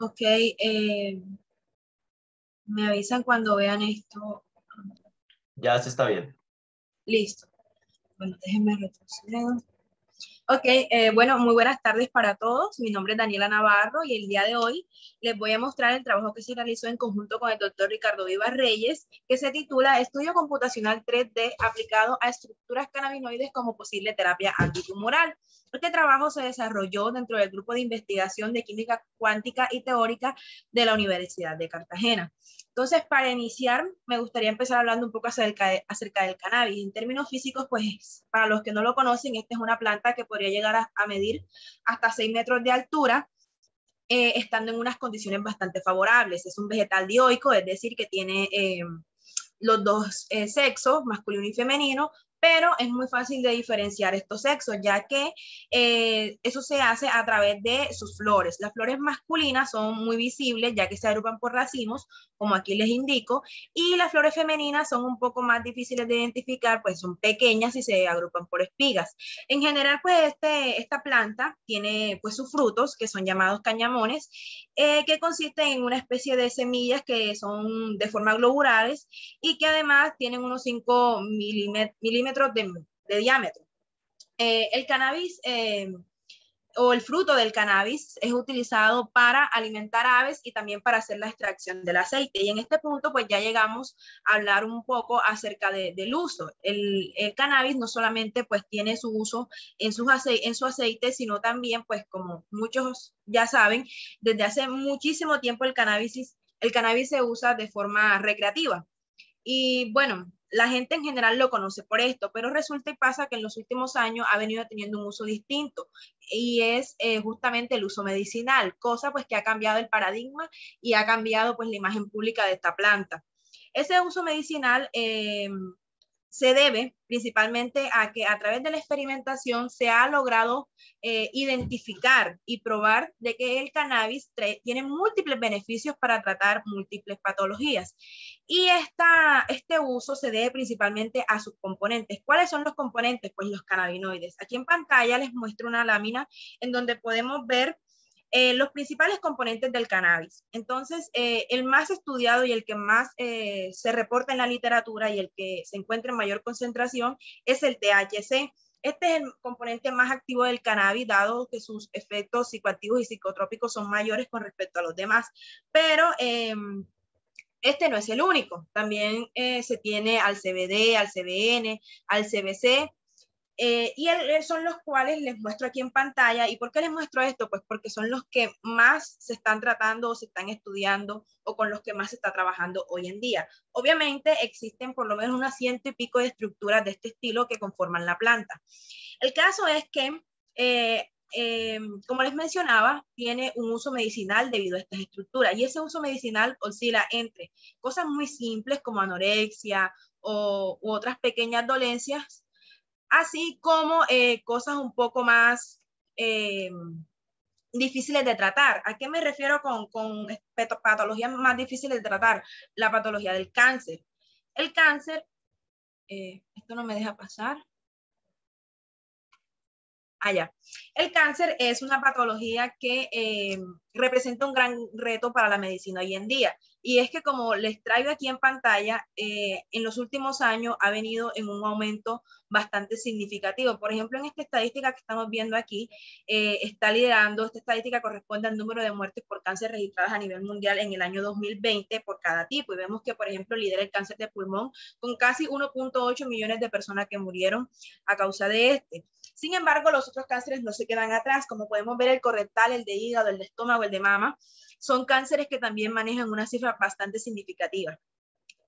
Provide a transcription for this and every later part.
Ok, me avisan cuando vean esto. Ya se está bien. Listo. Bueno, déjenme retroceder. Ok, bueno, muy buenas tardes para todos. Mi nombre es Daniela Navarro y el día de hoy les voy a mostrar el trabajo que se realizó en conjunto con el doctor Ricardo Vivas Reyes, que se titula Estudio computacional 3D aplicado a estructuras cannabinoides como posible terapia antitumoral. Este trabajo se desarrolló dentro del grupo de investigación de química cuántica y teórica de la Universidad de Cartagena. Entonces, para iniciar, me gustaría empezar hablando un poco acerca del cannabis. En términos físicos, pues, para los que no lo conocen, esta es una planta que podría llegar a medir hasta 6 metros de altura, estando en unas condiciones bastante favorables. Es un vegetal dioico, es decir, que tiene los dos sexos, masculino y femenino, pero es muy fácil de diferenciar estos sexos, ya que eso se hace a través de sus flores. Las flores masculinas son muy visibles, ya que se agrupan por racimos, como aquí les indico, y las flores femeninas son un poco más difíciles de identificar, pues son pequeñas y se agrupan por espigas. En general, pues esta planta tiene pues sus frutos, que son llamados cañamones, que consisten en una especie de semillas que son de forma globulares y que además tienen unos 5 milímetros de diámetro. El cannabis o el fruto del cannabis es utilizado para alimentar aves y también para hacer la extracción del aceite. Y en este punto, pues ya llegamos a hablar un poco acerca del uso. El cannabis no solamente pues tiene su uso en su aceite, sino también, pues como muchos ya saben, desde hace muchísimo tiempo el cannabis se usa de forma recreativa. Y bueno, la gente en general lo conoce por esto, pero resulta y pasa que en los últimos años ha venido teniendo un uso distinto y es justamente el uso medicinal, cosa pues que ha cambiado el paradigma y ha cambiado pues la imagen pública de esta planta. Ese uso medicinal se debe principalmente a que a través de la experimentación se ha logrado identificar y probar de que el cannabis tiene múltiples beneficios para tratar múltiples patologías. Y este uso se debe principalmente a sus componentes. ¿Cuáles son los componentes? Pues los cannabinoides. Aquí en pantalla les muestro una lámina en donde podemos ver los principales componentes del cannabis. Entonces, el más estudiado y el que más se reporta en la literatura y el que se encuentra en mayor concentración es el THC. Este es el componente más activo del cannabis, dado que sus efectos psicoactivos y psicotrópicos son mayores con respecto a los demás. Pero este no es el único. También se tiene al CBD, al CBN, al CBC, son los cuales les muestro aquí en pantalla. ¿Y por qué les muestro esto? Pues porque son los que más se están tratando o se están estudiando o con los que más se está trabajando hoy en día. Obviamente existen por lo menos unas 100 y pico de estructuras de este estilo que conforman la planta. El caso es que, como les mencionaba, tiene un uso medicinal debido a estas estructuras y ese uso medicinal oscila entre cosas muy simples como anorexia u otras pequeñas dolencias, así como cosas un poco más difíciles de tratar. ¿A qué me refiero con patologías más difíciles de tratar? La patología del cáncer. El cáncer, esto no me deja pasar. Allá. El cáncer es una patología que representa un gran reto para la medicina hoy en día. Y es que, como les traigo aquí en pantalla, en los últimos años ha venido en un aumento bastante significativo. Por ejemplo, en esta estadística que estamos viendo aquí, está liderando, esta estadística corresponde al número de muertes por cáncer registradas a nivel mundial en el año 2020 por cada tipo. Y vemos que, por ejemplo, lidera el cáncer de pulmón con casi 1.8 millones de personas que murieron a causa de este. Sin embargo, los otros cánceres no se quedan atrás, como podemos ver el correctal, el de hígado, el de estómago, el de mama, son cánceres que también manejan una cifra bastante significativa.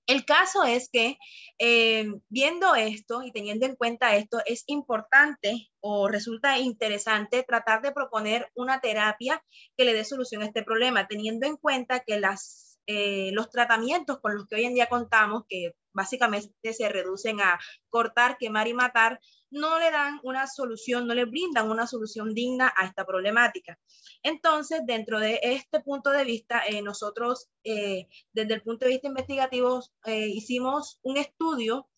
El caso es que viendo esto y teniendo en cuenta esto, es importante o resulta interesante tratar de proponer una terapia que le dé solución a este problema, teniendo en cuenta que los tratamientos con los que hoy en día contamos, que básicamente se reducen a cortar, quemar y matar, no le dan una solución, no le brindan una solución digna a esta problemática. Entonces, dentro de este punto de vista, nosotros, desde el punto de vista investigativo, hicimos un estudio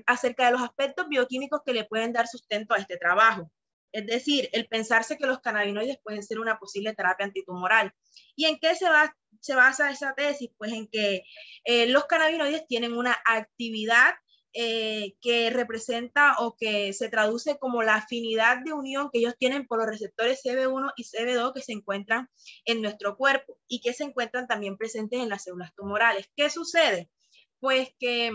acerca de los aspectos bioquímicos que le pueden dar sustento a este trabajo. Es decir, el pensarse que los cannabinoides pueden ser una posible terapia antitumoral. ¿Y en qué se basa esa tesis? Pues en que los cannabinoides tienen una actividad que representa o que se traduce como la afinidad de unión que ellos tienen por los receptores CB1 y CB2 que se encuentran en nuestro cuerpo y que se encuentran también presentes en las células tumorales. ¿Qué sucede? Pues que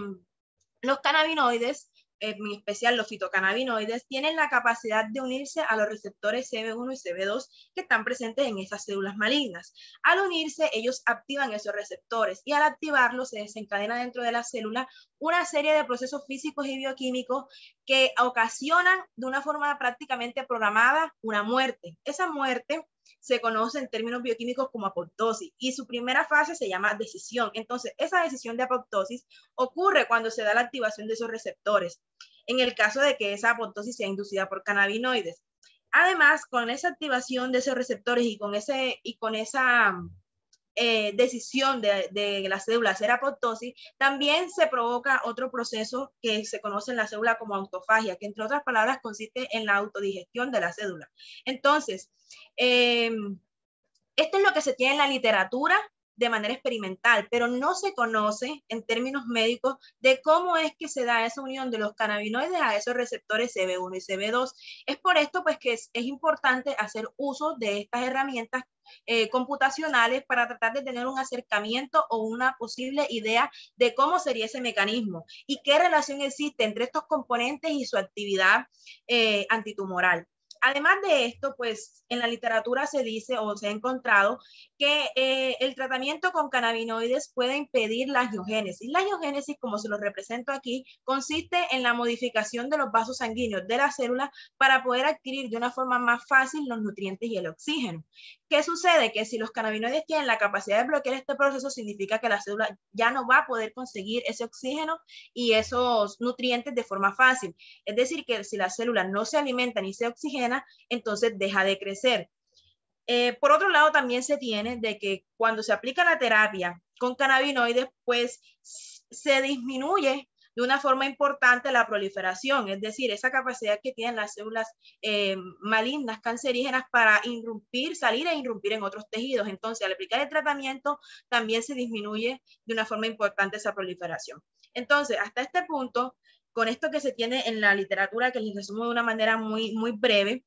los cannabinoides, en especial los fitocannabinoides, tienen la capacidad de unirse a los receptores CB1 y CB2 que están presentes en esas células malignas. Al unirse, ellos activan esos receptores y al activarlos se desencadena dentro de la célula una serie de procesos físicos y bioquímicos que ocasionan de una forma prácticamente programada una muerte. Esa muerte se conoce en términos bioquímicos como apoptosis y su primera fase se llama decisión. Entonces, esa decisión de apoptosis ocurre cuando se da la activación de esos receptores, en el caso de que esa apoptosis sea inducida por cannabinoides. Además, con esa activación de esos receptores y con esa decisión de la célula hacer apoptosis, también se provoca otro proceso que se conoce en la célula como autofagia, que entre otras palabras consiste en la autodigestión de la célula. Entonces, esto es lo que se tiene en la literatura de manera experimental, pero no se conoce en términos médicos de cómo es que se da esa unión de los cannabinoides a esos receptores CB1 y CB2. Es por esto pues que es importante hacer uso de estas herramientas computacionales para tratar de tener un acercamiento o una posible idea de cómo sería ese mecanismo y qué relación existe entre estos componentes y su actividad antitumoral. Además de esto, pues en la literatura se dice o se ha encontrado que el tratamiento con cannabinoides puede impedir la angiogénesis. La angiogénesis, como se lo represento aquí, consiste en la modificación de los vasos sanguíneos de la célula para poder adquirir de una forma más fácil los nutrientes y el oxígeno. ¿Qué sucede? Que si los cannabinoides tienen la capacidad de bloquear este proceso, significa que la célula ya no va a poder conseguir ese oxígeno y esos nutrientes de forma fácil. Es decir, que si la célula no se alimenta ni se oxigena, entonces deja de crecer. Por otro lado, también se tiene de que cuando se aplica la terapia con cannabinoides, pues se disminuye de una forma importante la proliferación, es decir, esa capacidad que tienen las células malignas, cancerígenas, para irrumpir, salir e irrumpir en otros tejidos. Entonces, al aplicar el tratamiento, también se disminuye de una forma importante esa proliferación. Entonces, hasta este punto, con esto que se tiene en la literatura, que les resumo de una manera muy breve,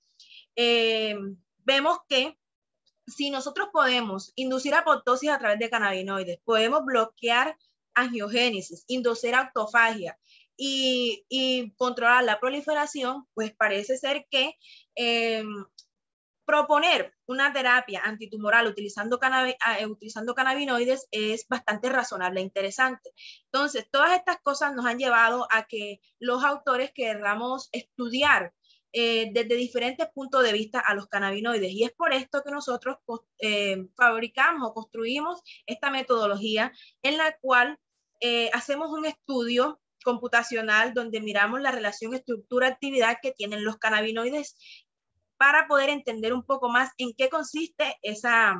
vemos que si nosotros podemos inducir apoptosis a través de cannabinoides, podemos bloquear angiogénesis, inducir autofagia y controlar la proliferación, pues parece ser que proponer una terapia antitumoral utilizando cannabinoides es bastante razonable e interesante. Entonces, todas estas cosas nos han llevado a que los autores queramos estudiar desde diferentes puntos de vista a los cannabinoides. Y es por esto que nosotros fabricamos o construimos esta metodología en la cual hacemos un estudio computacional donde miramos la relación estructura-actividad que tienen los cannabinoides para poder entender un poco más en qué consiste esa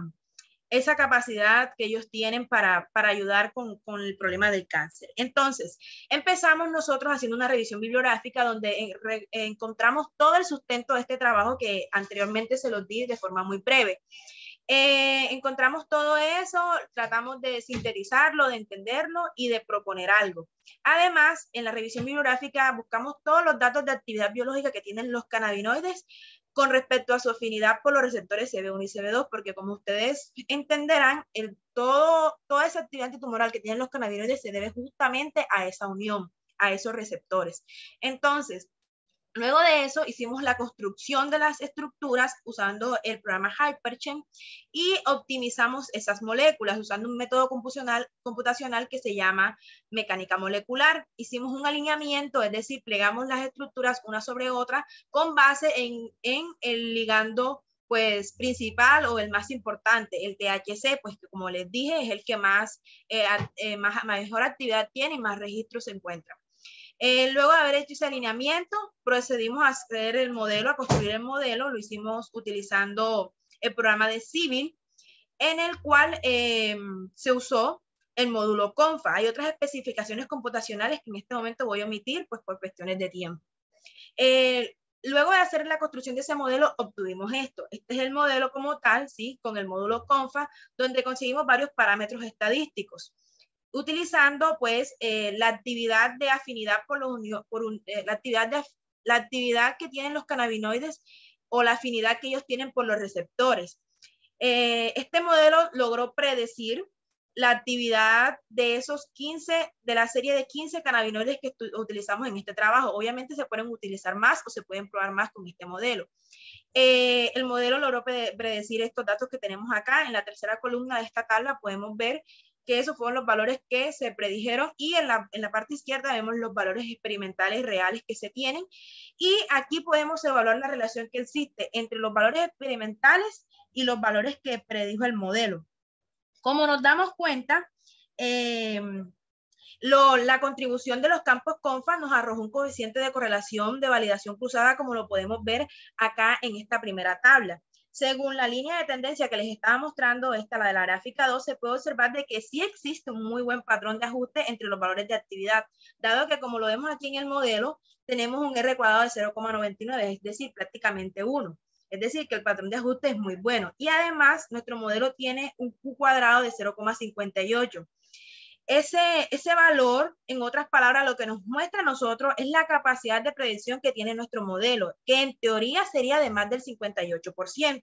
capacidad que ellos tienen para ayudar con el problema del cáncer. Entonces, empezamos nosotros haciendo una revisión bibliográfica donde encontramos todo el sustento de este trabajo que anteriormente se los di de forma muy breve. Encontramos todo eso, tratamos de sintetizarlo, de entenderlo y de proponer algo. Además, en la revisión bibliográfica buscamos todos los datos de actividad biológica que tienen los cannabinoides con respecto a su afinidad por los receptores CB1 y CB2, porque como ustedes entenderán, toda esa actividad antitumoral que tienen los cannabinoides se debe justamente a esa unión, a esos receptores. Entonces, luego de eso, hicimos la construcción de las estructuras usando el programa Hyperchain y optimizamos esas moléculas usando un método computacional que se llama mecánica molecular. Hicimos un alineamiento, es decir, plegamos las estructuras una sobre otra con base en el ligando pues principal o el más importante, el THC, pues que como les dije es el que mejor actividad tiene y más registros se encuentra. Luego de haber hecho ese alineamiento, procedimos a hacer el modelo, a construir el modelo. Lo hicimos utilizando el programa de Civil, en el cual se usó el módulo CONFA. Hay otras especificaciones computacionales que en este momento voy a omitir, pues por cuestiones de tiempo. Luego de hacer la construcción de ese modelo, obtuvimos esto. Este es el modelo como tal, ¿sí? Con el módulo CONFA, donde conseguimos varios parámetros estadísticos, utilizando pues la actividad de afinidad por los la actividad que tienen los cannabinoides o la afinidad que ellos tienen por los receptores. Este modelo logró predecir la actividad de esos 15, de la serie de 15 cannabinoides que utilizamos en este trabajo. Obviamente se pueden utilizar más o se pueden probar más con este modelo. El modelo logró predecir estos datos que tenemos acá. En la tercera columna de esta tabla podemos ver que esos fueron los valores que se predijeron y en la parte izquierda vemos los valores experimentales reales que se tienen. Y aquí podemos evaluar la relación que existe entre los valores experimentales y los valores que predijo el modelo. Como nos damos cuenta, la contribución de los campos CONFA nos arrojó un coeficiente de correlación de validación cruzada, como lo podemos ver acá en esta primera tabla. Según la línea de tendencia que les estaba mostrando, la de la gráfica 2, se puede observar de que sí existe un muy buen patrón de ajuste entre los valores de actividad, dado que, como lo vemos aquí en el modelo, tenemos un R cuadrado de 0,99, es decir, prácticamente 1. Es decir, que el patrón de ajuste es muy bueno. Y además, nuestro modelo tiene un Q cuadrado de 0,58. Ese valor, en otras palabras, lo que nos muestra a nosotros es la capacidad de predicción que tiene nuestro modelo, que en teoría sería de más del 58%.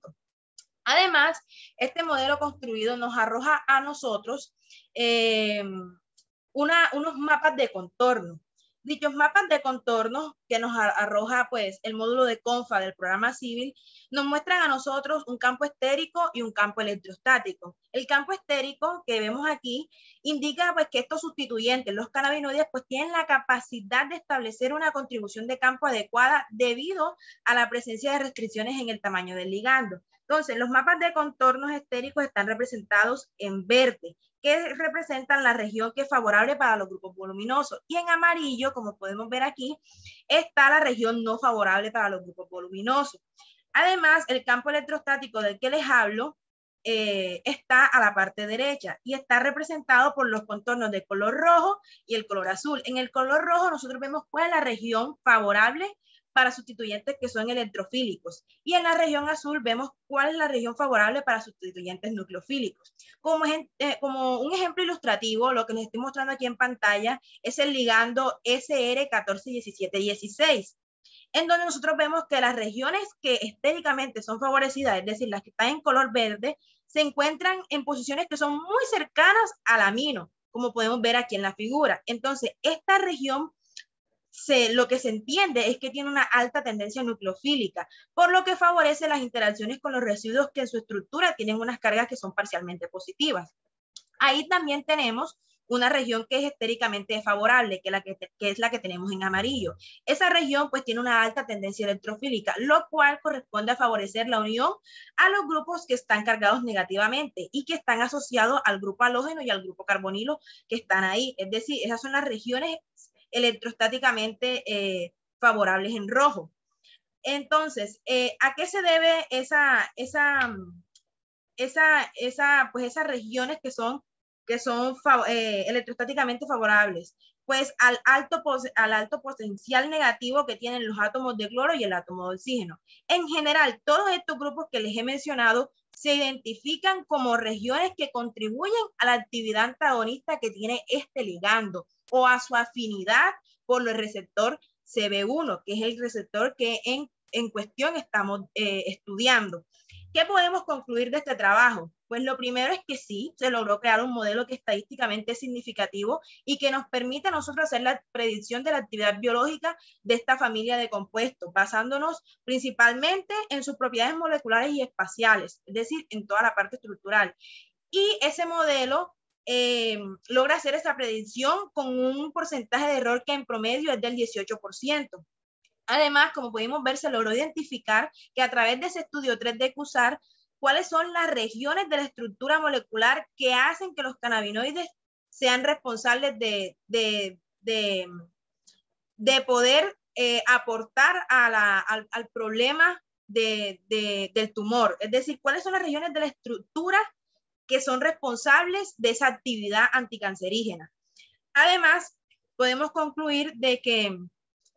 Además, este modelo construido nos arroja a nosotros unos mapas de contorno. Dichos mapas de contorno que nos arroja pues el módulo de CONFA del programa civil nos muestran a nosotros un campo estérico y un campo electrostático. El campo estérico que vemos aquí indica pues que estos sustituyentes, los cannabinoides, pues tienen la capacidad de establecer una contribución de campo adecuada debido a la presencia de restricciones en el tamaño del ligando. Entonces, los mapas de contornos estéricos están representados en verde, que representan la región que es favorable para los grupos voluminosos. Y en amarillo, como podemos ver aquí, está la región no favorable para los grupos voluminosos. Además, el campo electrostático del que les hablo está a la parte derecha y está representado por los contornos de color rojo y el color azul. En el color rojo nosotros vemos cuál es la región favorable para sustituyentes que son electrofílicos. Y en la región azul vemos cuál es la región favorable para sustituyentes nucleofílicos. Como un ejemplo ilustrativo, lo que les estoy mostrando aquí en pantalla es el ligando SR141716, en donde nosotros vemos que las regiones que estéricamente son favorecidas, es decir, las que están en color verde, se encuentran en posiciones que son muy cercanas al amino, como podemos ver aquí en la figura. Entonces, esta región lo que se entiende es que tiene una alta tendencia nucleofílica, por lo que favorece las interacciones con los residuos que en su estructura tienen unas cargas que son parcialmente positivas. Ahí también tenemos una región que es estéricamente favorable, que es la que tenemos en amarillo. Esa región pues tiene una alta tendencia electrofílica, lo cual corresponde a favorecer la unión a los grupos que están cargados negativamente y que están asociados al grupo halógeno y al grupo carbonilo que están ahí. Es decir, esas son las regiones electrostáticamente favorables en rojo. Entonces, ¿a qué se debe pues esas regiones que son electrostáticamente favorables? Pues al alto potencial negativo que tienen los átomos de cloro y el átomo de oxígeno. En general, todos estos grupos que les he mencionado se identifican como regiones que contribuyen a la actividad antagonista que tiene este ligando o a su afinidad por el receptor CB1, que es el receptor que en cuestión estamos estudiando. ¿Qué podemos concluir de este trabajo? Pues lo primero es que sí, se logró crear un modelo que estadísticamente es significativo y que nos permite a nosotros hacer la predicción de la actividad biológica de esta familia de compuestos, basándonos principalmente en sus propiedades moleculares y espaciales, es decir, en toda la parte estructural. Y ese modelo logra hacer esa predicción con un porcentaje de error que en promedio es del 18%. Además, como pudimos ver, se logró identificar que a través de ese estudio 3D CUSAR, cuáles son las regiones de la estructura molecular que hacen que los cannabinoides sean responsables de poder aportar al problema del tumor. Es decir, cuáles son las regiones de la estructura que son responsables de esa actividad anticancerígena. Además, podemos concluir de que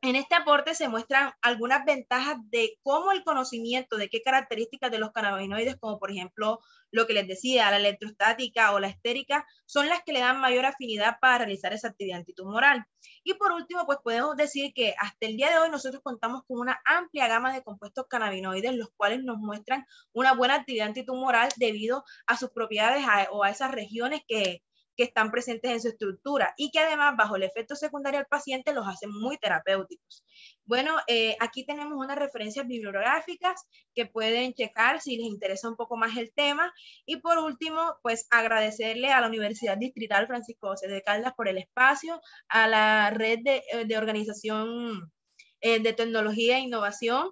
En este aporte se muestran algunas ventajas de cómo el conocimiento de qué características de los cannabinoides, como por ejemplo lo que les decía, la electrostática o la estérica, son las que le dan mayor afinidad para realizar esa actividad antitumoral. Y por último, pues podemos decir que hasta el día de hoy nosotros contamos con una amplia gama de compuestos cannabinoides, los cuales nos muestran una buena actividad antitumoral debido a sus propiedades o a esas regiones que están presentes en su estructura y que además bajo el efecto secundario al paciente los hacen muy terapéuticos. Bueno, aquí tenemos unas referencias bibliográficas que pueden checar si les interesa un poco más el tema. Y por último, pues agradecerle a la Universidad Distrital Francisco José de Caldas por el espacio, a la red de organización de tecnología e innovación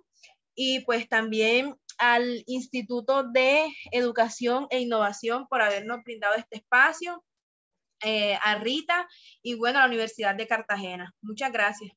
y pues también al Instituto de Educación e Innovación por habernos brindado este espacio, a Rita y bueno, a la Universidad de Cartagena. Muchas gracias.